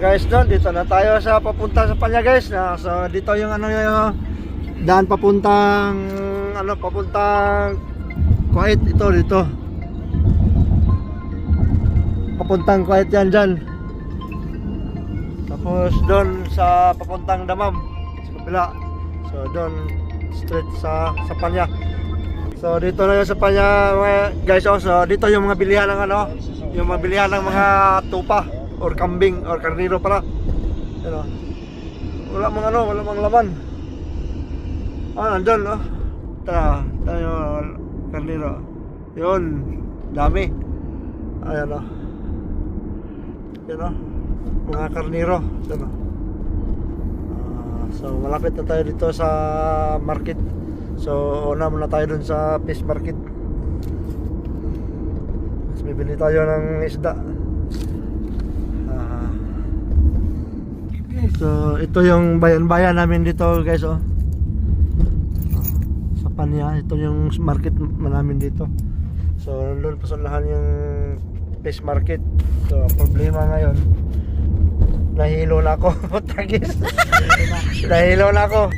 Guys, doon dito na tayo sa papunta sa Panya guys. So dito yung ano yung daan papuntang Kuwait ito dito. Papuntang Kuwait yan dyan. Tapos doon sa papuntang Damam sa kabila. So doon straight sa Panya. So dito na yung sa Panya guys. So dito yung mga bilihan ng yung mga bilihan ng mga tupa or kambing or karniro pala. Ano? Wala mang laman. Nandun tayo karniro. Yun, dami. Ayan Yan mga karniro. Yan so malapit na tayo dito sa market. So una muna tayo dun sa fish market. Tapos bibili tayo ng isda. So ito yung bayan-bayan namin dito guys sa Panya. Ito yung market namin dito. So doon pasalahan yung fish market. So problema ngayon, nahilo na ako. Tagis. Nahilo na ako.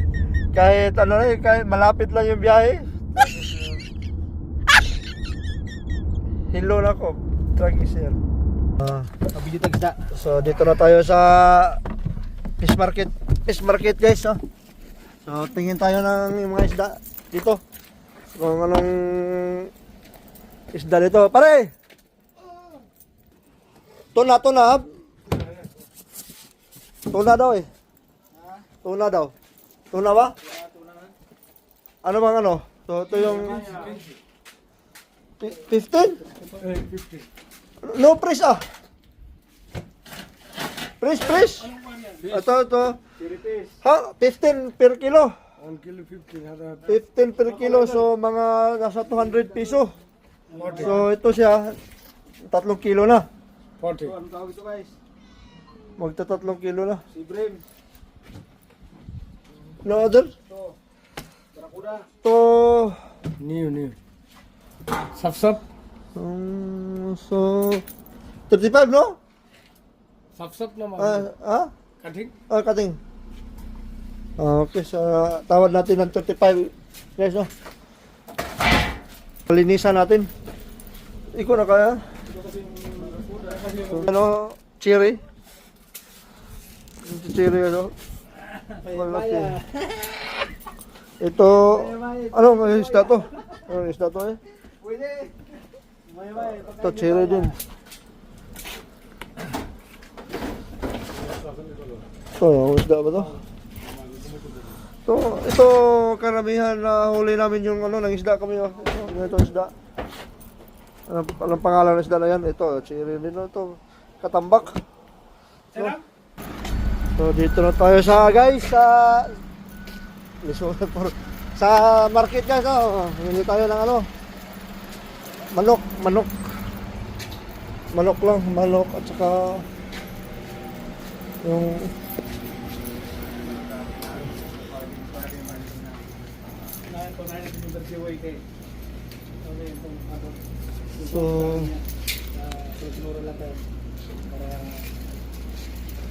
Kahit kahit malapit lang yung biyahe. Hilo na ako. Tragis yan. So dito na tayo sa fish market guys. So tingin tayo ng mga isda dito. Kung anong isda dito. Pare! Tuna. Tuna daw eh. Tuna daw. Tuna ba? Ano bang So ito yung 15? No price Price. Ito. Ha? 15 per kilo. 1 kilo 15. 15 per kilo. So mga nasa 200 piso. So ito siya 3 kilo na. 40. Magta 3 kilo na. Si Brim. No other? To New. Sap. so 35 no? Sap naman. Kating. Kating. Okay, so tawad natin ng 35 guys, no? Palinisan natin. Iko na kaya? So, cherry. Malaki. Ito, isda to? Isda to eh? Ito, cherry din. Ito, isda ba to? Ito karamihan na huli namin yung ng isda kami. Ito isda. Anong pangalan ng isda na yan? Ito, cherry din ito. Katambak. So dito na tayo sa guys sa market guys. Hindi tayo ng manok at saka yung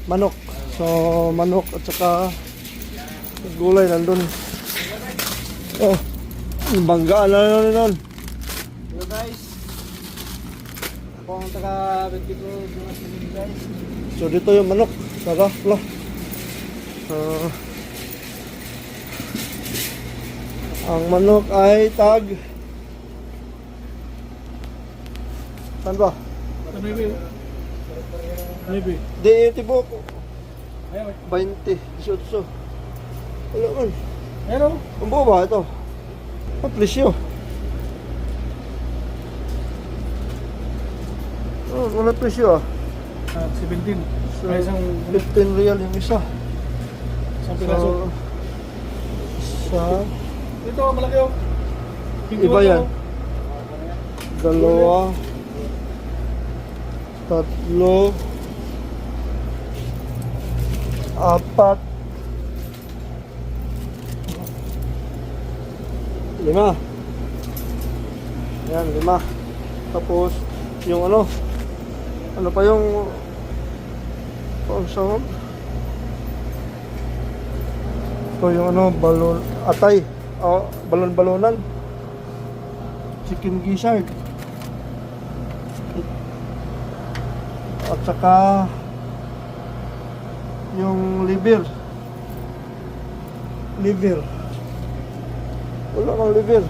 manok. So manok at saka gulay nandun. Banggaan na nun. Hello guys. Ako ang taga Bentito guys. So dito yung manok. Ang manok ay tag. Saan ba? Maybe. Di tibok. 20, 18. Wala man. Hello. Ang buo ba ito? Presyo. Wala presyo 17. So, 15 real yung isa. Isang piraso. Sa Ito, malaki oh. iba yan. 2, 3, 4, 5. Ayan, 5. Tapos yung ano pa yung ang sahog. Ito yung ano, balon, atay. Oh, balon-balonan. Chicken gizzard. At saka yung liver. Wala kang liver.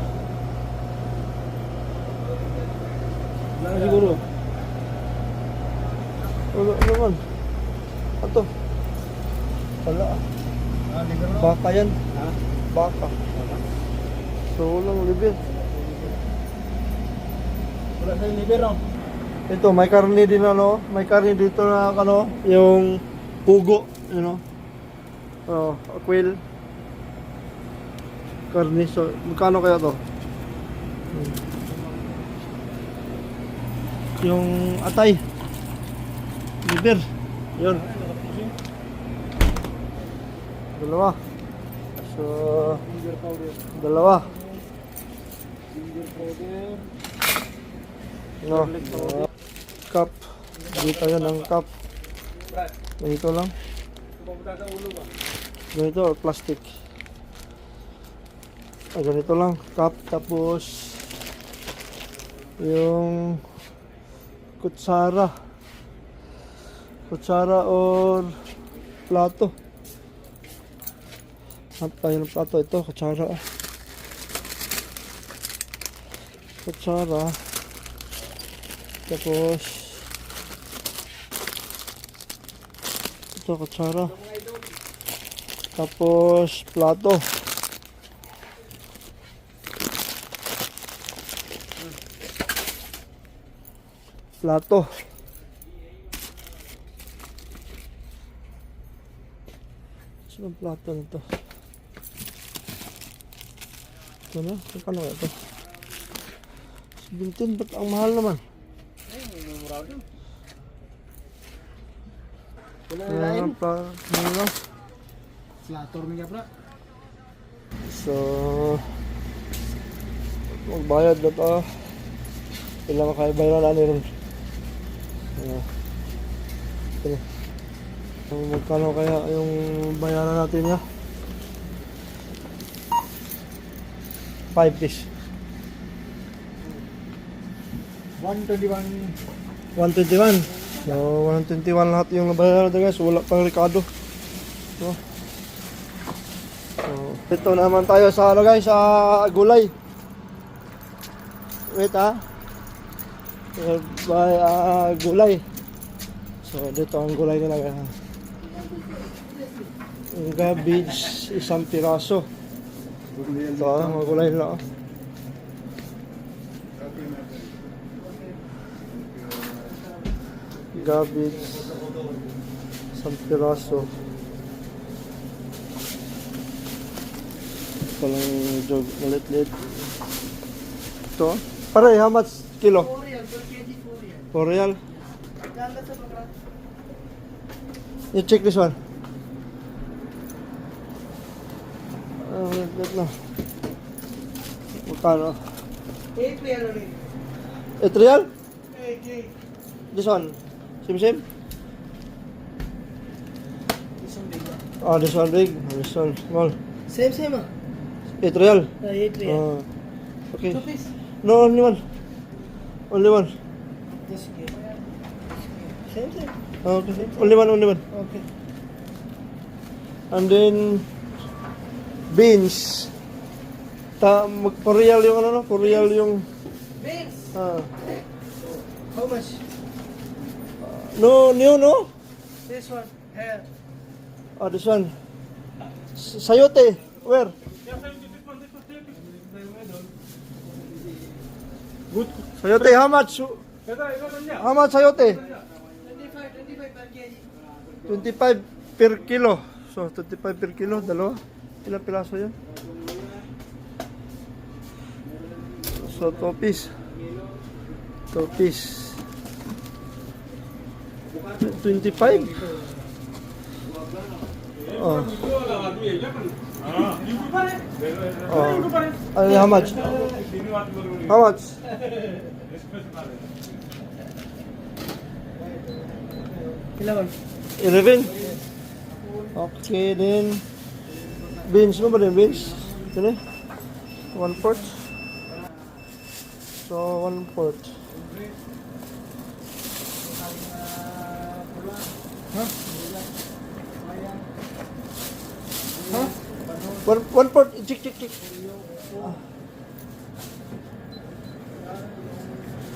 Wala na siguro. Wala naman. Ato. Wala. Liver no? Baka yan. Ha? Baka. So walang liver. Wala na yung liver no? Ito, may karne din ano. May karne dito na ano. Yung pugo. You know. Oh, quail. Karne. So, magkano kaya to? Yung atay. Liver. Yun. Dalawa. So, Ginger powder. dalawa. Ginger powder. No. Cup. Dito yan ang cup. Ganito lang. Pupunta sa ulo ba? Ganito or plastic. Ay, ganito lang. Cup. Tapos yung kutsara. Kutsara or plato. Hanap tayo ng plato. Ito, kutsara. Kutsara. Tapos ito, kutsara. Tapos plato. Plato. Saan ang plato nito? Ito na? Kano kaya ito? 17, ba't ang mahal naman? Wala na Ayan, lain. ano? Slator niya pra. So, magbayad na to. Kailangan kayo bayaran na rin. Ito. So, magkano kaya yung bayaran natin niya? 5 fish. 121. 121. So, 121 lahat yung nabayaran natin guys. Wala pang Ricardo. So, ito naman tayo sa ano guys, sa gulay. Wait gulay. So, dito ang gulay nila guys. Ang cabbage, isang piraso. Ito mga gulay nila. Cabbage, isang piraso. Palang jog, malit-lit. Ito. Pare, how much kilo? 4 real. You check this one. Wait na. Magkano? 8 real? This one? Same? Oh, this one big. This one small. Same 8 real. 8 real. Okay. 2 piece. No, only one. Only one. This same. Okay. Only one. Okay. And then beans. 4 real yung ano no? 4 real yung Beans. How much? No, no? This one. Here. Oh, this one. Sayote. Where? Good. Sayote, how much? How much sayote? 25 per kg. 25 per kilo. So, 25 per kilo, dalawa. Ilang piraso yan? So, 2 piece. 2 piece. 25? Oh. Oh. How much? How much? Ilan? 11. Okay, then beans mo ba din? Beans? Ito na. 1/4. So, 1/4. Ha? Huh? 1/4. Chik.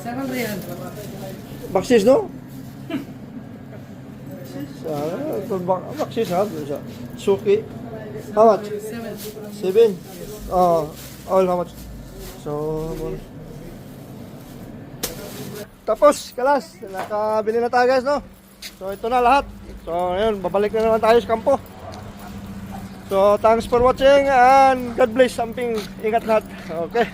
7 real. Baksis, no? Baksis, ha? Suki. How much? 7. Oh, all how much? So, tapos, kalas, nakabili na tayo guys, no? So, ito na lahat. So, ayun, babalik na naman tayo sa kampo. So, thanks for watching and God bless. Samping, ingat lahat. Okay.